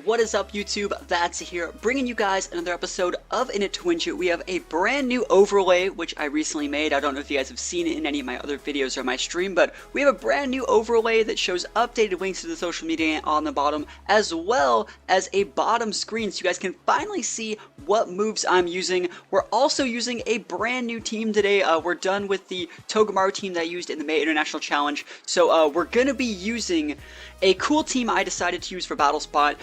What is up, YouTube? That's here, bringing you guys another episode of In It to Win It. We have a brand new overlay, which I recently made. I don't know if you guys have seen it in any of my other videos or my stream, but we have a brand new overlay that shows updated links to the social media on the bottom, as well as a bottom screen, so you guys can finally see what moves I'm using. We're also using a brand new team today. We're done with the Togamaru team that I used in the May International Challenge, so we're going to be using a cool team I decided to use for Battle Spot.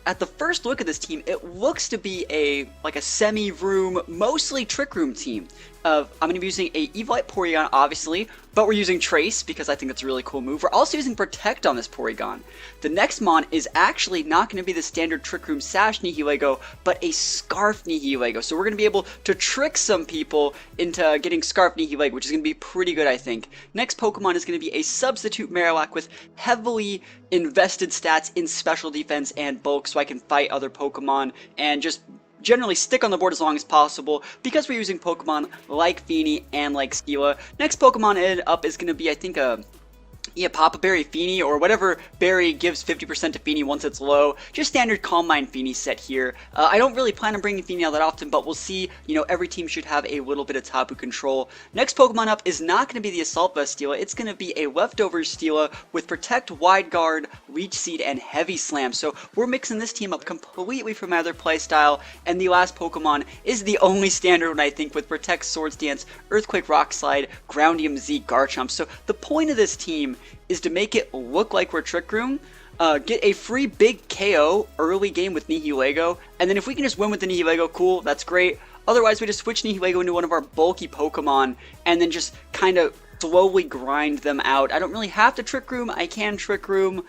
At the first look at this team, it looks to be a semi-room, mostly trick room team. I'm going to be using a Evilite Porygon, obviously, but we're using Trace because I think that's a really cool move. We're also using Protect on this Porygon. The next mon is actually not going to be the standard Trick Room Sash Nihilego, but a Scarf Nihilego. So we're going to be able to trick some people into getting Scarf Nihilego, which is going to be pretty good, I think. Next Pokemon is going to be a Substitute Marowak with heavily invested stats in Special Defense and Bulk, so I can fight other Pokemon and just generally stick on the board as long as possible because we're using Pokemon like Feeny and like Skila. Next Pokemon up is going to be, I think, Papa Berry Feeny, or whatever berry gives 50% to Feeny once it's low. Just standard Calm Mind Feeny set here. I don't really plan on bringing Feeny out that often, but we'll see. You know, every team should have a little bit of Tapu control. Next Pokemon up is not going to be the Assault Vest Steela. It's going to be a Leftover Steela with Protect, Wide Guard, Leech Seed, and Heavy Slam. So we're mixing this team up completely from my other playstyle. And the last Pokemon is the only standard one, I think, with Protect, Swords Dance, Earthquake, Rock Slide, Groundium Z, Garchomp. So the point of this team is to make it look like we're Trick Room, get a free big KO early game with Nihilego, and then if we can just win with the Nihilego, cool, that's great. Otherwise, we just switch Nihilego into one of our bulky Pokemon, and then just kind of slowly grind them out. I don't really have to Trick Room, I can Trick Room,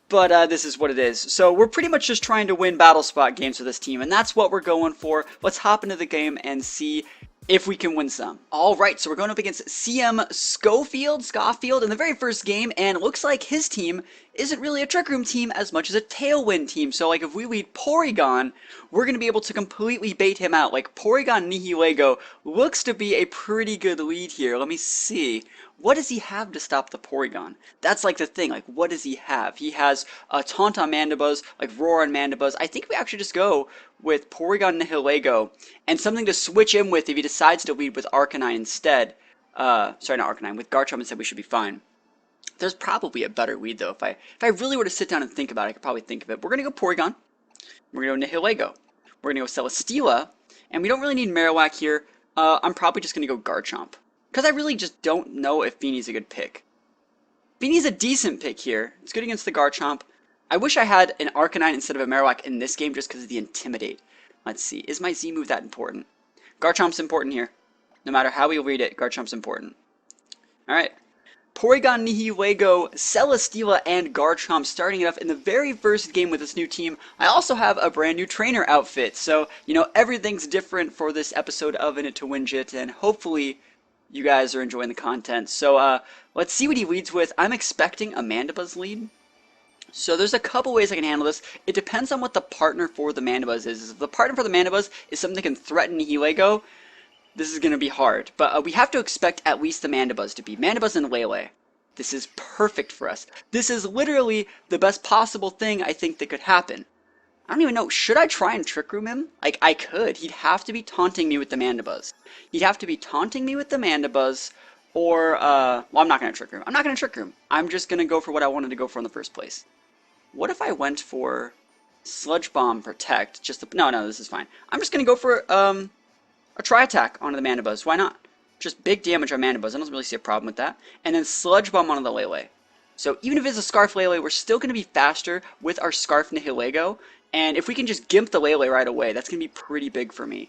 but this is what it is. So we're pretty much just trying to win Battle Spot games with this team, and that's what we're going for. Let's hop into the game and see if we can win some. Alright, so we're going up against CM Schofield in the very first game, and it looks like his team isn't really a Trick Room team as much as a Tailwind team. So, like, if we lead Porygon, we're going to be able to completely bait him out. Like, Porygon Nihilego looks to be a pretty good lead here. Let me see. What does he have to stop the Porygon? That's, like, the thing. Like, what does he have? He has Taunt on Mandibuzz, like, Roar on Mandibuzz. I think we actually just go with Porygon Nihilego and something to switch in with if he decides to lead with Arcanine instead. Sorry, not Arcanine, with Garchomp instead, we should be fine. There's probably a better lead, though. If I really were to sit down and think about it, I could probably think of it. We're going to go Porygon. We're going to go Nihilego. We're going to go Celesteela. And we don't really need Marowak here. I'm probably just going to go Garchomp, because I really just don't know if Feeny's a good pick. Feeny's a decent pick here. It's good against the Garchomp. I wish I had an Arcanine instead of a Marowak in this game just because of the Intimidate. Let's see. Is my Z move that important? Garchomp's important here. No matter how we read it, Garchomp's important. Alright. Porygon, Nihilego, Celesteela, and Garchomp starting it off in the very first game with this new team. I also have a brand new trainer outfit. So, you know, everything's different for this episode of In It to Win It, and hopefully you guys are enjoying the content. So, let's see what he leads with. I'm expecting a Mandibuzz lead. So there's a couple ways I can handle this. It depends on what the partner for the Mandibuzz is. If the partner for the Mandibuzz is something that can threaten Nihilego, this is going to be hard. But we have to expect at least the Mandibuzz to be. Mandibuzz and Lele. This is perfect for us. This is literally the best possible thing I think that could happen. I don't even know. Should I try and Trick Room him? Like, I could. He'd have to be taunting me with the Mandibuzz. He'd have to be taunting me with the Mandibuzz, or, well, I'm not going to Trick Room. I'm not going to Trick Room. I'm just going to go for what I wanted to go for in the first place. What if I went for Sludge Bomb Protect? No, this is fine. I'm just going to go for a Tri-Attack onto the Mandibuzz. Why not? Just big damage on Mandibuzz. I don't really see a problem with that. And then Sludge Bomb onto the Lele. So even if it's a Scarf Lele, we're still going to be faster with our Scarf Nihilego. And if we can just Gimp the Lele right away, that's going to be pretty big for me.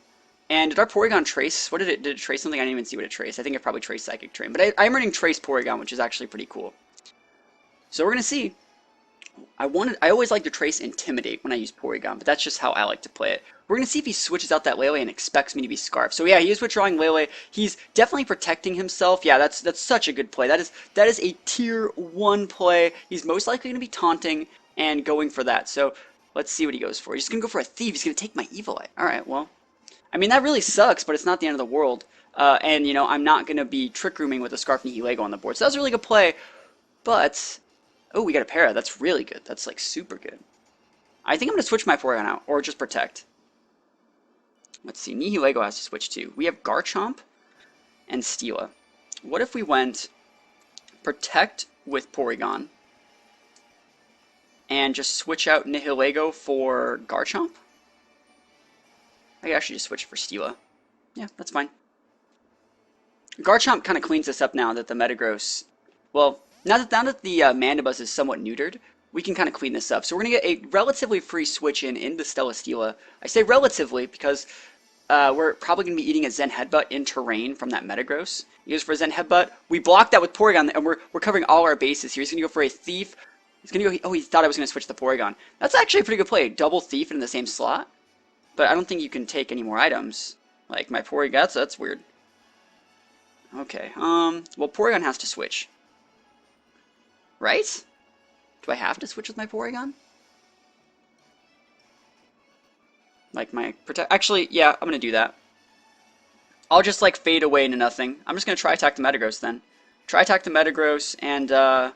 And did our Porygon trace? What did it? Did it trace something? I didn't even see what it traced. I think it probably traced Psychic Train. But I'm running Trace Porygon, which is actually pretty cool. So we're going to see. I always like to trace Intimidate when I use Porygon, but that's just how I like to play it. We're going to see if he switches out that Lele and expects me to be Scarf. So yeah, he is withdrawing Lele. He's definitely protecting himself. Yeah, that's such a good play. That is a tier 1 play. He's most likely going to be taunting and going for that. So let's see what he goes for. He's going to go for a Thief. He's going to take my Evilite. Alright, well, I mean, that really sucks, but it's not the end of the world. And, you know, I'm not going to be Trick Rooming with a Scarf Nihilego on the board. So that was a really good play, but oh, we got a para. That's really good. That's, like, super good. I think I'm going to switch my Porygon out, or just protect. Let's see, Nihilego has to switch too. We have Garchomp and Steela. What if we went protect with Porygon and just switch out Nihilego for Garchomp? I could actually just switch it for Steela. Yeah, that's fine. Garchomp kind of cleans this up now that the Metagross... Well, now that the Mandibuzz is somewhat neutered, we can kind of clean this up. So we're going to get a relatively free switch in the Stella Steela. I say relatively because we're probably going to be eating a Zen Headbutt in terrain from that Metagross. Because for Zen Headbutt, we blocked that with Porygon, and we're covering all our bases here. He's going to go for a Thief. He's going to go... Oh, he thought I was going to switch the Porygon. That's actually a pretty good play. Double Thief in the same slot. But I don't think you can take any more items. Like my Porygon, that's weird. Okay, well, Porygon has to switch. Right? Do I have to switch with my Porygon? Like my protect... Actually, yeah, I'm gonna do that. I'll just, like, fade away into nothing. I'm just gonna try attack the Metagross, then. Try attack the Metagross, and,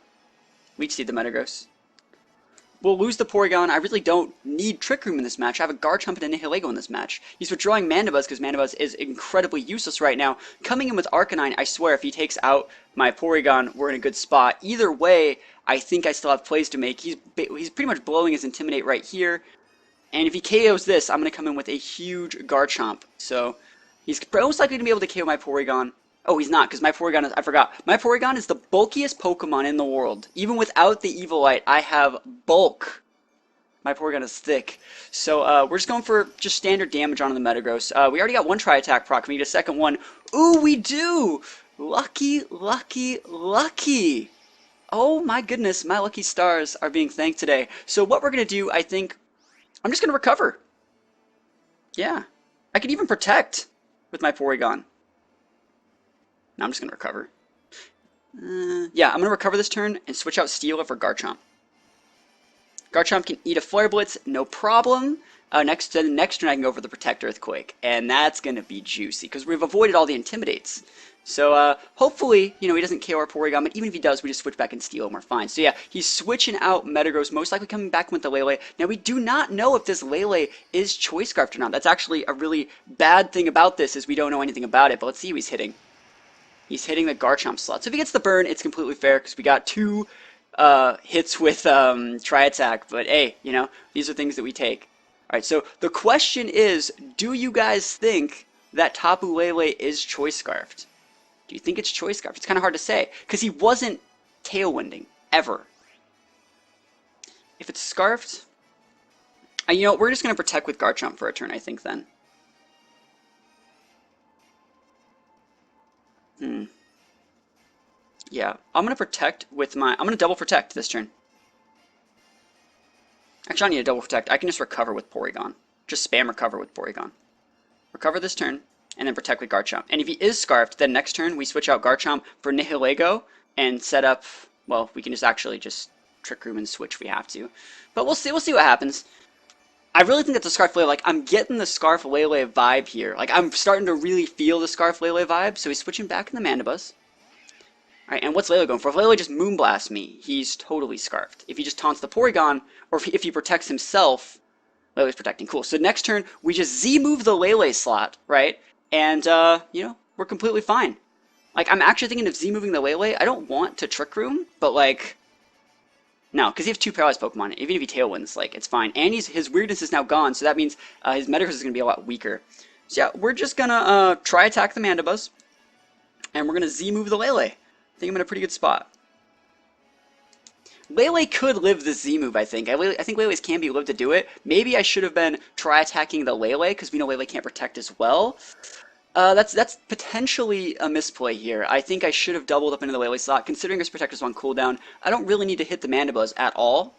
Leech Seed the Metagross. We'll lose the Porygon. I really don't need Trick Room in this match. I have a Garchomp and a Nihilego in this match. He's withdrawing Mandibuzz because Mandibuzz is incredibly useless right now. Coming in with Arcanine, I swear, if he takes out my Porygon, we're in a good spot. Either way, I think I still have plays to make. He's pretty much blowing his Intimidate right here. And if he KOs this, I'm going to come in with a huge Garchomp. So he's most likely going to be able to KO my Porygon. Oh, he's not, because my Porygon is... I forgot. My Porygon is the bulkiest Pokemon in the world. Even without the Evilite, I have bulk. My Porygon is thick. So, we're just going for just standard damage on the Metagross. We already got one Tri-Attack proc. Can we get a second one? Ooh, we do! Lucky, lucky, lucky! Oh my goodness, my lucky stars are being thanked today. So what we're going to do, I think... I'm just going to recover. Yeah. I can even protect with my Porygon. Now I'm just going to recover. Yeah, I'm going to recover this turn and switch out Steela for Garchomp. Garchomp can eat a Flare Blitz, no problem. Next turn I can go for the Protect Earthquake. And that's going to be juicy, because we've avoided all the Intimidates. So, hopefully, you know, he doesn't KO our Porygon, but even if he does, we just switch back and steal and we're fine. So yeah, he's switching out Metagross, most likely coming back with the Lele. Now, we do not know if this Lele is Choice Scarfed or not. That's actually a really bad thing about this, is we don't know anything about it, but let's see who he's hitting. He's hitting the Garchomp slot. So if he gets the burn, it's completely fair, because we got two hits with Tri-Attack, but hey, you know, these are things that we take. Alright, so the question is, do you guys think that Tapu Lele is Choice Scarfed? Do you think it's Choice Scarfed? It's kind of hard to say, because he wasn't Tailwinding, ever. If it's Scarfed, you know, we're just going to protect with Garchomp for a turn, I think, then. Yeah, I'm going to protect with my... I'm going to double protect this turn. Actually, I don't need a double protect. I can just recover with Porygon. Just spam recover with Porygon. Recover this turn, and then protect with Garchomp. And if he is Scarfed, then next turn we switch out Garchomp for Nihilego and set up... Well, we can just actually just Trick Room and switch if we have to. But we'll see what happens. I really think that the Scarf Lele, like, I'm getting the Scarf Lele vibe here. Like, I'm starting to really feel the Scarf Lele vibe, so he's switching back in the Mandibuzz. Alright, and what's Lele going for? If Lele just Moonblasts me, he's totally Scarfed. If he just taunts the Porygon, or if he protects himself, Lele's protecting. Cool. So next turn, we just Z-move the Lele slot, right? And, you know, we're completely fine. Like, I'm actually thinking of Z-moving the Lele. I don't want to Trick Room, but, like... No, because he has two paralyzed Pokemon. Even if he Tailwinds, like, it's fine. And his weirdness is now gone, so that means his Metagross is going to be a lot weaker. So yeah, we're just going to try attack the Mandibuzz. And we're going to Z-move the Lele. I think I'm in a pretty good spot. Lele could live the Z-move, I think. I think Lele's can be lived to do it. Maybe I should have been try-attacking the Lele, because we know Lele can't protect as well. That's potentially a misplay here. I think I should have doubled up into the Lele slot. Considering his Protector's on cooldown, I don't really need to hit the Mandibuzz at all.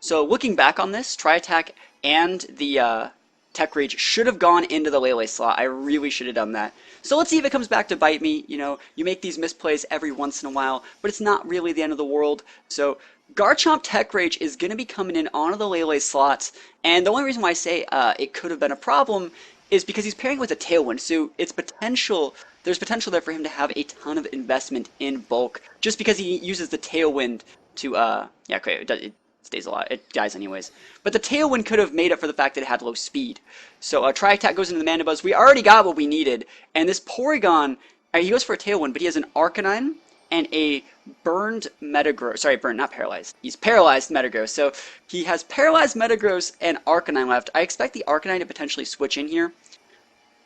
So looking back on this, Tri-Attack and the Tech Rage should have gone into the Lele slot. I really should have done that. So let's see if it comes back to bite me. You know, you make these misplays every once in a while, but it's not really the end of the world. So Garchomp Tech Rage is going to be coming in onto the Lele slots, and the only reason why I say it could have been a problem is because he's pairing with a Tailwind, so there's potential there for him to have a ton of investment in bulk, just because he uses the Tailwind to, yeah, okay, stays alive. It dies anyways. But the Tailwind could have made up for the fact that it had low speed. So Tri-Attack goes into the Mana Buzz. We already got what we needed. And this Porygon, he goes for a Tailwind, but he has an Arcanine and a burned Metagross. Sorry, burned, not paralyzed. He's paralyzed Metagross. So he has paralyzed Metagross and Arcanine left. I expect the Arcanine to potentially switch in here.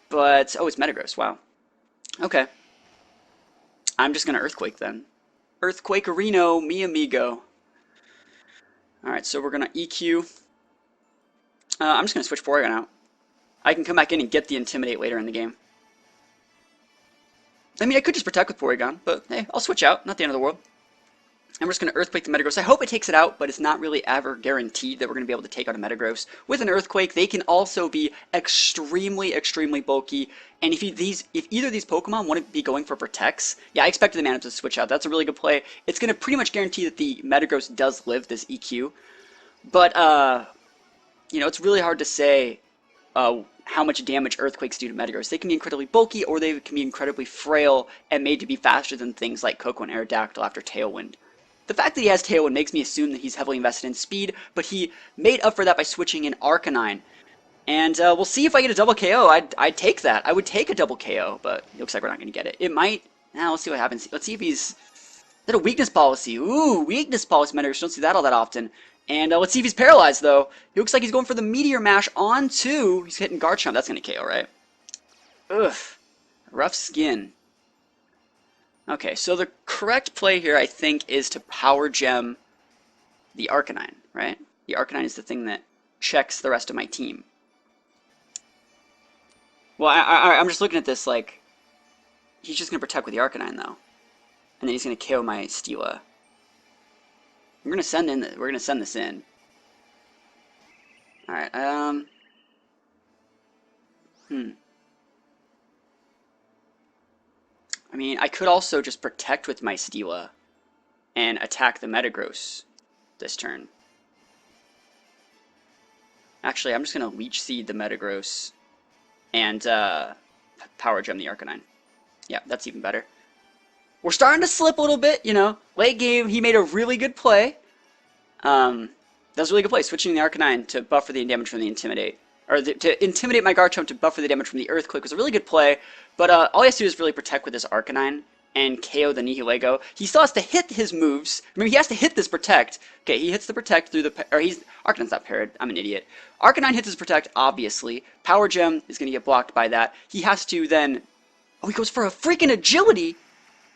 But, oh, it's Metagross. Wow. Okay. I'm just going to Earthquake then. Earthquake Reno, mi amigo. Alright, so we're going to EQ. I'm just going to switch Porygon out. I can come back in and get the Intimidate later in the game. I mean, I could just Protect with Porygon, but hey, I'll switch out. Not the end of the world. I'm just going to Earthquake the Metagross. I hope it takes it out, but it's not really ever guaranteed that we're going to be able to take out a Metagross. With an Earthquake, they can also be extremely, extremely bulky. And if either of these Pokemon want to be going for Protects, yeah, I expected the Mana to switch out. That's a really good play. It's going to pretty much guarantee that the Metagross does live this EQ. But, you know, it's really hard to say how much damage Earthquakes do to Metagross. They can be incredibly bulky, or they can be incredibly frail and made to be faster than things like Koko and Aerodactyl after Tailwind. The fact that he has Tailwind makes me assume that he's heavily invested in speed, but he made up for that by switching in Arcanine. And we'll see if I get a double KO. I'd take that. I would take a double KO, but it looks like we're not going to get it. It might. Now, let's see what happens. Let's see if he's... Is that a weakness policy? Ooh, weakness policy Metagross. Don't see that all that often. And let's see if he's paralyzed, though. He looks like he's going for the Meteor Mash onto... He's hitting Garchomp. That's going to KO, right? Ugh. Rough skin. Okay, so the correct play here, I think, is to Power Gem the Arcanine, right? The Arcanine is the thing that checks the rest of my team. Well, I'm just looking at this like... He's just going to Protect with the Arcanine, though. And then he's going to KO my Steela. We're going to send this in. Alright, I mean, I could also just Protect with my Steela and attack the Metagross this turn. Actually, I'm just going to Leech Seed the Metagross and Power Gem the Arcanine. Yeah, that's even better. We're starting to slip a little bit, you know. Late game, he made a really good play. That was a really good play, switching the Arcanine to buffer the damage from the Intimidate. Or to intimidate my Garchomp to buffer the damage from the Earthquake was a really good play, but all he has to do is really Protect with his Arcanine and KO the Nihilego. He still has to hit his moves. I mean, he has to hit this Protect. Okay, he hits the Protect through the... Or Arcanine's not parried. I'm an idiot. Arcanine hits his Protect, obviously. Power Gem is going to get blocked by that. He has to then... Oh, he goes for a freaking Agility!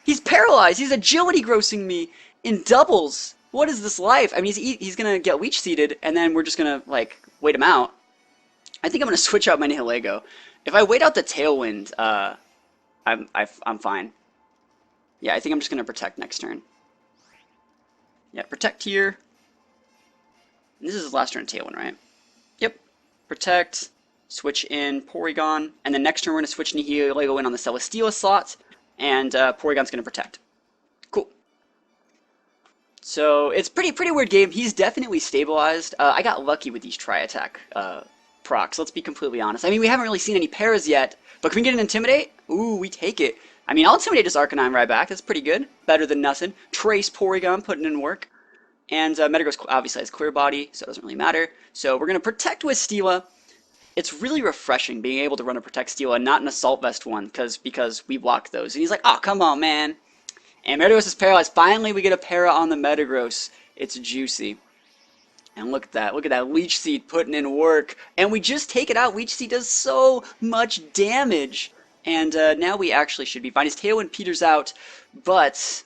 He's paralyzed! He's Agility grossing me in doubles! What is this life? I mean, he's going to get Leech Seeded, and then we're just going to, like, wait him out. I think I'm going to switch out my Nihilego. If I wait out the Tailwind, I'm fine. Yeah, I think I'm just going to Protect next turn. Yeah, Protect here. This is his last turn of Tailwind, right? Yep. Protect, switch in Porygon, and then next turn we're going to switch Nihilego in on the Celesteela slot, and Porygon's going to Protect. Cool. So, it's pretty weird game. He's definitely stabilized. I got lucky with these Tri-Attack procs, let's be completely honest. I mean, we haven't really seen any pairs yet, but can we get an Intimidate? Ooh, we take it. I mean, I'll Intimidate this Arcanine right back. That's pretty good. Better than nothing. Trace Porygon, putting in work. And Metagross obviously has Clear Body, so it doesn't really matter. So we're going to Protect with Steela. It's really refreshing being able to run a Protect Steela and not an Assault Vest one, because we block those. And he's like, oh, come on, man. And Metagross is paralyzed. Finally, we get a para on the Metagross. It's juicy. And look at that Leech Seed putting in work. And we just take it out. Leech Seed does so much damage. And now we actually should be fine. His Tailwind peters out, but,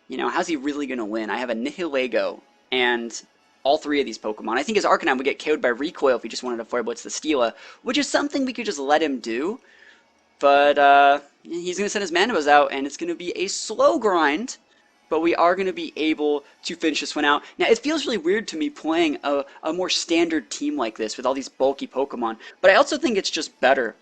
you know, how's he really going to win? I have a Nihilego and all three of these Pokemon. I think his Arcanine would get KO'd by Recoil if he just wanted to Fire Blitz the Steela, which is something we could just let him do. But he's going to send his Manabos out, and it's going to be a slow grind. But we are going to be able to finish this one out. Now, it feels really weird to me playing a more standard team like this with all these bulky Pokemon. But I also think it's just better.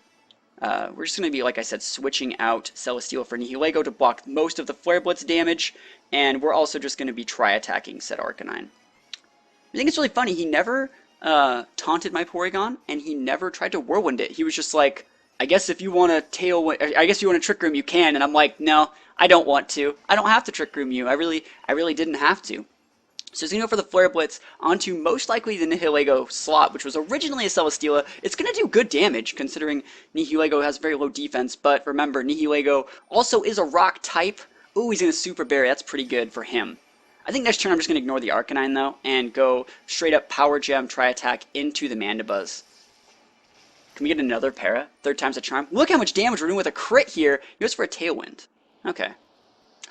We're just going to be, like I said, switching out Celesteela for Nihilego to block most of the Flare Blitz damage. And we're also just going to be Tri-Attacking said Arcanine. I think it's really funny. He never taunted my Porygon, and he never tried to Whirlwind it. He was just like, I guess if you want to I guess you want to Trick Room, you can. And I'm like, no, I don't want to. I don't have to Trick Room you. I really didn't have to. So he's going to go for the Flare Blitz onto most likely the Nihilego slot, which was originally a Celesteela. It's going to do good damage considering Nihilego has very low defense, but remember, Nihilego also is a rock type. Ooh, he's going to Super Berry. That's pretty good for him. I think next turn I'm just going to ignore the Arcanine though and go straight up Power Gem, Tri-Attack into the Mandibuzz. Can we get another Para? Third time's a charm. Look how much damage we're doing with a crit here. He goes for a Tailwind. Okay.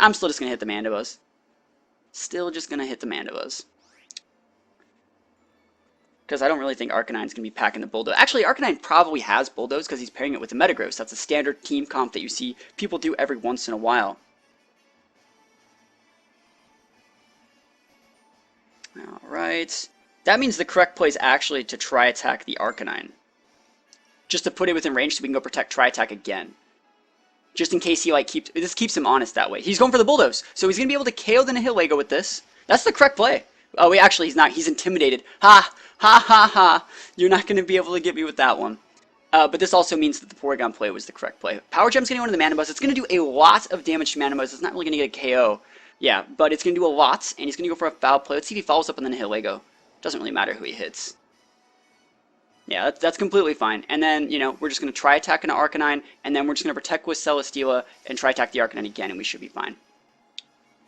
I'm still just going to hit the Mandibuzz. Still just going to hit the Mandibuzz. Because I don't really think Arcanine's going to be packing the Bulldoze. Actually, Arcanine probably has Bulldoze because he's pairing it with the Metagross. That's a standard team comp that you see people do every once in a while. Alright. That means the correct play is actually to Tri-Attack the Arcanine. Just to put it within range so we can go protect Tri-Attack again. Just in case he this keeps him honest that way. He's going for the Bulldoze, so he's going to be able to KO the Nihilego with this. That's the correct play. Oh wait, actually he's not. He's intimidated. Ha! Ha ha ha! You're not going to be able to get me with that one. But this also means that the Porygon play was the correct play. Power Gem's going to go into the Mandibuzz. It's going to do a lot of damage to Mandibuzz. It's not really going to get a KO. Yeah, but it's going to do a lot, and he's going to go for a foul play. Let's see if he follows up on the Nihilego. Doesn't really matter who he hits. Yeah, that's completely fine. And then, you know, we're just going to try attack an Arcanine, and then we're just going to protect with Celesteela and try attack the Arcanine again, and we should be fine.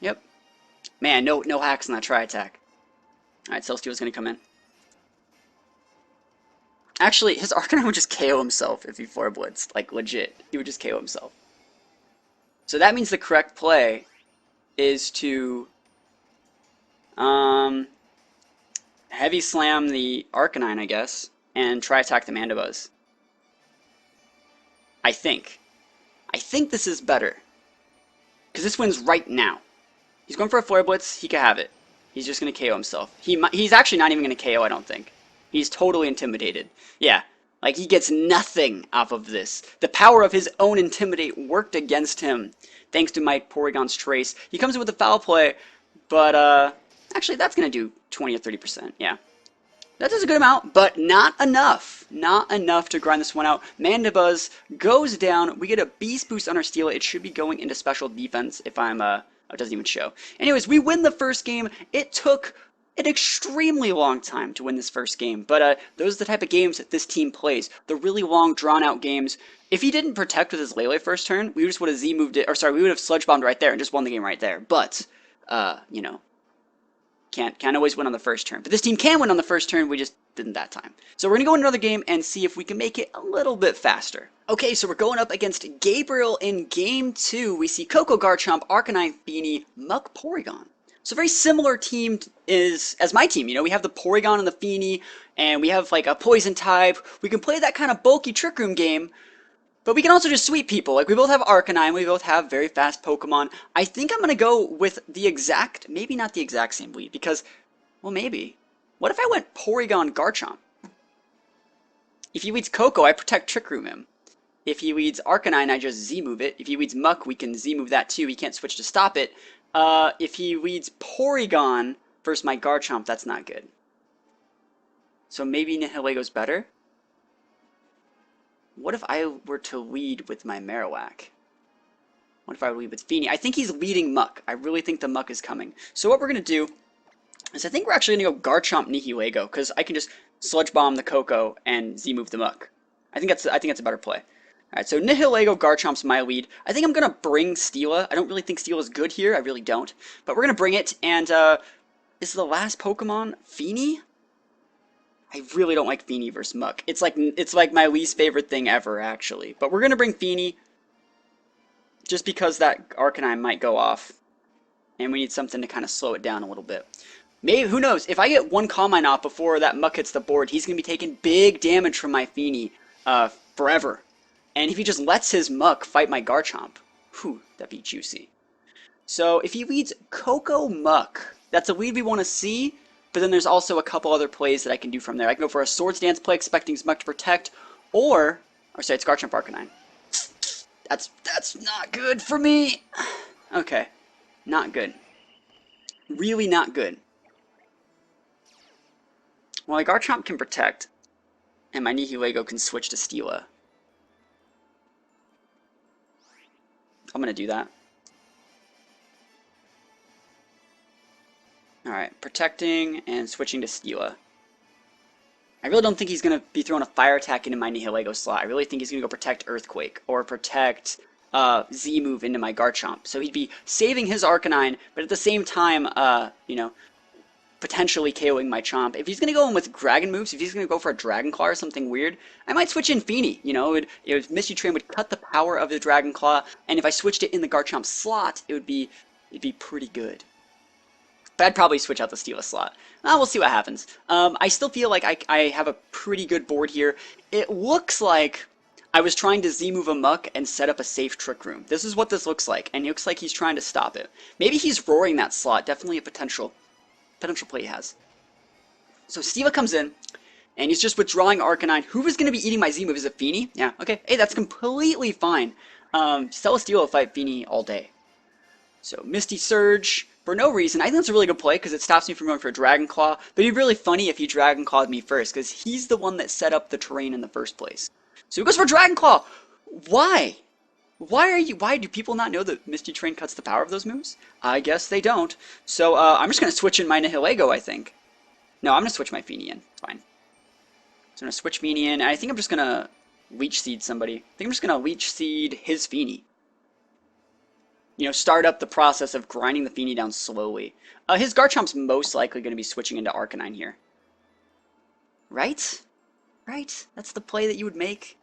Yep. Man, no hacks on that try attack. Alright, Celesteela's going to come in. Actually, his Arcanine would just KO himself if he Flare Blitzed. Like, legit. He would just KO himself. So that means the correct play is to Heavy Slam the Arcanine, I guess, and try attack the Mandibuzz. I think this is better. Because this wins right now. He's going for a Flare Blitz, he can have it. He's just going to KO himself. He's actually not even going to KO, I don't think. He's totally intimidated. Yeah, like he gets nothing off of this. The power of his own Intimidate worked against him, thanks to my Porygon's Trace. He comes in with a foul play, but actually that's going to do 20 or 30%, yeah. That does a good amount, but not enough. Not enough to grind this one out. Mandibuzz goes down. We get a Beast Boost on our Steela. It should be going into special defense if I'm, it doesn't even show. Anyways, we win the first game. It took an extremely long time to win this first game, but those are the type of games that this team plays. The really long, drawn-out games. If he didn't protect with his Lele first turn, we just would have Z-moved it, or sorry, we would have Sludge Bombed right there and just won the game right there. But, you know, can't always win on the first turn. But this team can win on the first turn, we just didn't that time. So we're going to go into another game and see if we can make it a little bit faster. Okay, so we're going up against Gabriel in Game 2. We see Coco Garchomp, Arcanine Feeny, Muck Porygon. So very similar team as my team. You know, we have the Porygon and the Feeny, and we have like a Poison type. We can play that kind of bulky Trick Room game, but we can also just sweep people. Like, we both have Arcanine, we both have very fast Pokemon. I think I'm going to go with the exact, maybe not the exact same lead, because, well, maybe. What if I went Porygon Garchomp? If he leads Coco, I protect Trick Room him. If he leads Arcanine, I just Z-move it. If he leads Muck, we can Z-move that too. He can't switch to stop it. If he leads Porygon versus my Garchomp, that's not good. So maybe Nihilego's better? What if I were to lead with my Marowak? What if I would lead with Feeny? I think he's leading Muck. I really think the Muck is coming. So what we're going to do is I think we're actually going to go Garchomp Nihilego, because I can just Sludge Bomb the Coco and Z-move the Muck. I think that's a better play. Alright, so Nihilego Garchomp's my lead. I think I'm going to bring Steela. I don't really think Steela's good here. I really don't. But we're going to bring it, and is the last Pokemon Feeny? I really don't like Feeny versus Muck. It's like my least favorite thing ever, actually. But we're going to bring Feeny just because that Arcanine might go off. And we need something to kind of slow it down a little bit. Maybe, who knows? If I get one Calm Mind off before that Muck hits the board, he's going to be taking big damage from my Feeny forever. And if he just lets his Muck fight my Garchomp, whew, that'd be juicy. So if he leads Coco Muck, that's a lead we want to see. But then there's also a couple other plays that I can do from there. I can go for a Swords Dance play, expecting his Muck to protect, or sorry, it's Garchomp Arcanine. That's not good for me. Okay, not good. Really not good. Well, my Garchomp can protect, and my Nihilego can switch to Steela. I'm gonna do that. Alright, protecting and switching to Stila. I really don't think he's going to be throwing a fire attack into my Nihilego slot. I really think he's going to go protect Earthquake or protect Z-move into my Garchomp. So he'd be saving his Arcanine, but at the same time, you know, potentially KOing my Chomp. If he's going to go in with Dragon moves, if he's going to go for a Dragon Claw or something weird, I might switch in Feeny. You know, Misty Train would cut the power of the Dragon Claw, and if I switched it in the Garchomp slot, it'd be pretty good. But I'd probably switch out the Stila slot. We'll see what happens. I still feel like I have a pretty good board here. It looks like I was trying to Z-move a Muck and set up a safe Trick Room. This is what this looks like, and it looks like he's trying to stop it. Maybe he's roaring that slot. Definitely a potential play he has. So Stila comes in, and he's just withdrawing Arcanine. Who is going to be eating my Z-move? Is it Feeny? Yeah, okay. Hey, that's completely fine. Celesteela will fight Feeny all day. So Misty Surge for no reason. I think that's a really good play because it stops me from going for a Dragon Claw. But it'd be really funny if he Dragon Clawed me first because he's the one that set up the terrain in the first place. So he goes for Dragon Claw. Why? Why do people not know that Misty Train cuts the power of those moves? I guess they don't. So I'm just going to switch in my Nihilego, I think. No, I'm going to switch my Feeny in. It's fine. So I'm going to switch Feeny in. And I think I'm just going to Leech Seed somebody. I think I'm just going to Leech Seed his Feeny. You know, start up the process of grinding the Feeny down slowly. His Garchomp's most likely going to be switching into Arcanine here. Right? Right? That's the play that you would make.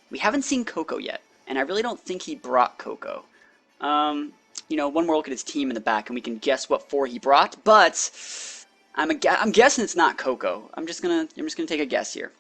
We haven't seen Coco yet, and I really don't think he brought Coco. You know, one more look at his team in the back, and we can guess what 4 he brought, but I'm guessing it's not Coco. I'm just gonna take a guess here.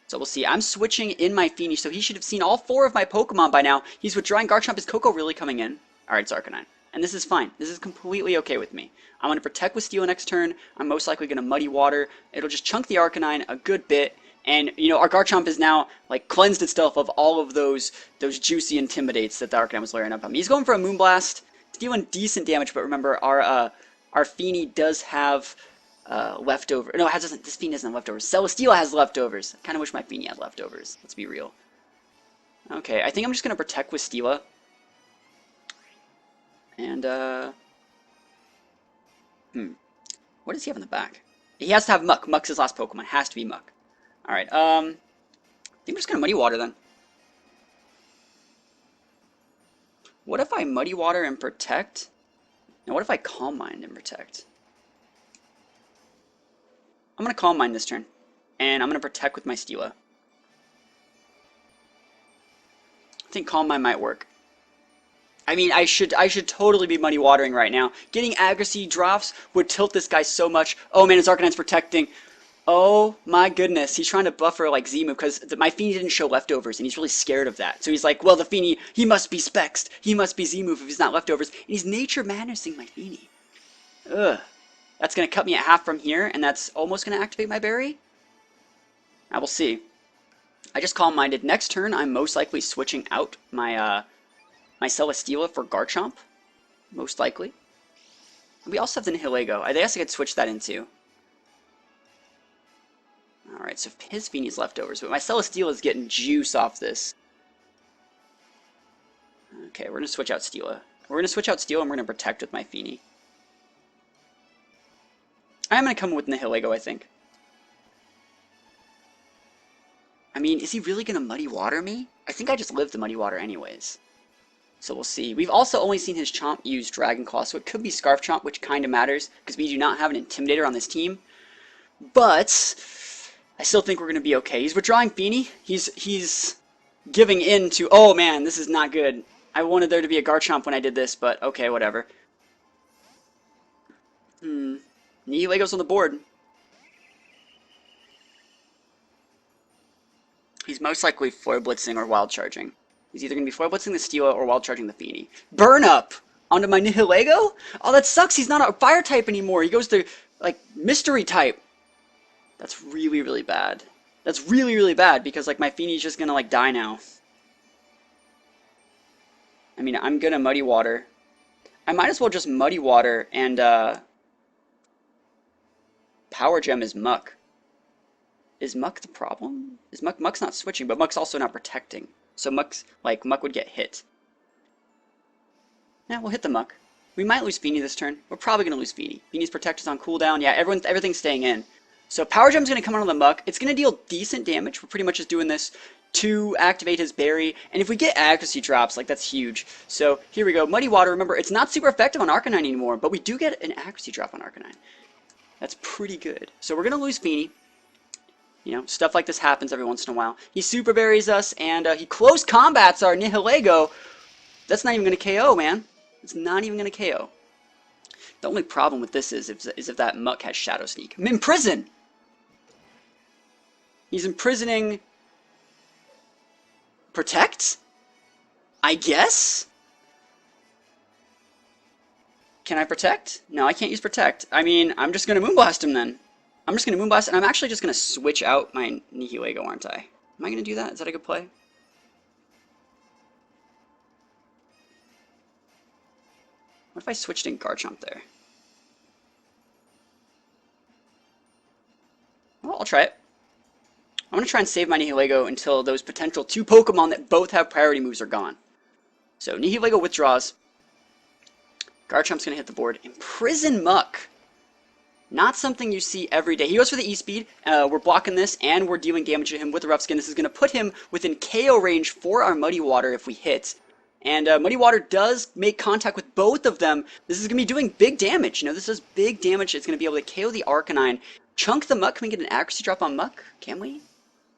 So we'll see. I'm switching in my Feeny, so he should have seen all 4 of my Pokemon by now. He's withdrawing Garchomp. Is Coco really coming in? Alright, it's Arcanine. And this is fine. This is completely okay with me. I'm going to protect with Steel next turn. I'm most likely going to Muddy Water. It'll just chunk the Arcanine a good bit. And, you know, our Garchomp is now, like, cleansed itself of all of those juicy Intimidates that the Arcanine was layering up on me. He's going for a Moonblast. It's dealing decent damage, but remember, our Feeny does have leftover. No, this Feeny doesn't have leftovers. Celesteela has leftovers. I kind of wish my Feeny had leftovers. Let's be real. Okay, I think I'm just going to protect with Stila. And, what does he have in the back? He has to have Muck. Muck's his last Pokemon. Has to be Muck. Alright, I think I'm just gonna Muddy Water then. What if I Muddy Water and Protect? Now what if I Calm Mind and Protect? I'm gonna Calm Mind this turn. And I'm gonna Protect with my Stila. I think Calm Mind might work. I mean, I should totally be Muddy Watering right now. Getting Accuracy drops would tilt this guy so much. Oh man, his Arcanine's protecting. Oh my goodness, he's trying to buffer like Z-move because my Feeny didn't show leftovers and he's really scared of that. So he's like, well, the Feeny, he must be Spexed. He must be Z-move if he's not leftovers. And he's Nature Madnessing my Feeny. Ugh. That's going to cut me at half from here and that's almost going to activate my Berry. I will see. I just Calm Minded. Next turn, I'm most likely switching out my Celesteela for Garchomp. Most likely. We also have the Nihilego. I guess I could switch that into. Alright, so his Feeny's leftovers, but my Celesteela is getting juice off this. Okay, we're going to switch out Steela. We're going to switch out Steela and we're going to Protect with my Feeny. I'm going to come with Nihilego, I think. I mean, is he really going to Muddy Water me? I think I just lived the Muddy Water anyways. So we'll see. We've also only seen his Chomp use Dragon Claw, so it could be Scarf Chomp, which kind of matters, because we do not have an Intimidator on this team. But I still think we're going to be okay. He's withdrawing Feeny. He's giving in to, oh man, this is not good. I wanted there to be a Garchomp when I did this, but okay, whatever. Nihilego's on the board. He's most likely Foil Blitzing or Wild Charging. He's either going to be Foil Blitzing the Steela or Wild Charging the Feeny. Burn Up onto my Nihilego? Oh, that sucks. He's not a Fire type anymore. He goes to, like, Mystery type. That's really, really bad. That's really, really bad because, like, my Feeny's just going to, like, die now. I mean, I'm going to Muddy Water. I might as well just Muddy Water and, Power Gem is Muck. Is Muck the problem? Is Muck's not switching, but Muck's also not protecting. So Muck would get hit. Yeah, we'll hit the Muck. We might lose Feeny this turn. We're probably going to lose Feeny. Feeny's Protect is on cooldown. Yeah, everything's staying in. So Power Gem's going to come out on the Muck. It's going to deal decent damage. We're pretty much just doing this to activate his berry. And if we get accuracy drops, like, that's huge. So here we go. Muddy Water, remember, it's not super effective on Arcanine anymore, but we do get an accuracy drop on Arcanine. That's pretty good. So we're going to lose Feeny. You know, stuff like this happens every once in a while. He Super Berries us, and he close combats our Nihilego. That's not even going to KO, man. It's not even going to KO. The only problem with this is if that Muck has Shadow Sneak. Imprison! He's imprisoning... Protect? I guess? Can I Protect? No, I can't use Protect. I mean, I'm just going to Moonblast him then. I'm just going to Moonblast, and I'm actually just going to switch out my Nihilego, aren't I? Am I going to do that? Is that a good play? What if I switched in Garchomp there? Well, I'll try it. I'm going to try and save my Nihilego until those potential 2 Pokemon that both have priority moves are gone. So Nihilego withdraws. Garchomp's going to hit the board. Imprison Muck. Not something you see every day. He goes for the E-Speed. We're blocking this, and we're dealing damage to him with the Rough Skin. This is going to put him within KO range for our Muddy Water if we hit. And Muddy Water does make contact with both of them. This is going to be doing big damage. You know, this is big damage. It's going to be able to KO the Arcanine. Chunk the Muck. Can we get an accuracy drop on Muck? Can we?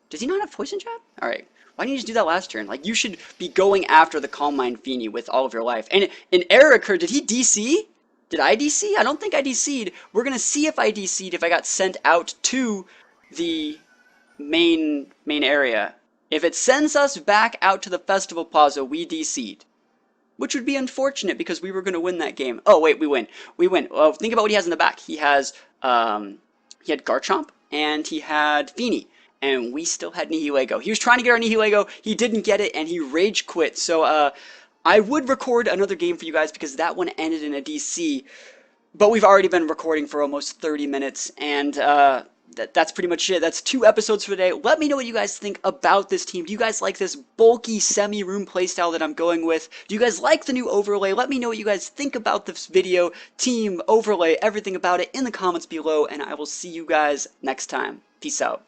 Does he not have Poison Jab? Alright. Why didn't you just do that last turn? Like, you should be going after the Calm Mind Feeny with all of your life. And an error occurred. Did he DC? Did I DC? I don't think I DC'd. We're going to see if I DC'd if I got sent out to the main area. If it sends us back out to the Festival Plaza, we DC'd. Which would be unfortunate because we were going to win that game. Oh, wait, we win. We win. Well, think about what he has in the back. He has, he had Garchomp and he had Feeny. And we still had Nihilego. He was trying to get our Nihilego, he didn't get it, and he rage quit. So, I would record another game for you guys because that one ended in a DC. But we've already been recording for almost 30 minutes, and that's pretty much it. That's 2 episodes for today. Let me know what you guys think about this team. Do you guys like this bulky semi-room playstyle that I'm going with? Do you guys like the new overlay? Let me know what you guys think about this video, team, overlay, everything about it in the comments below, and I will see you guys next time. Peace out.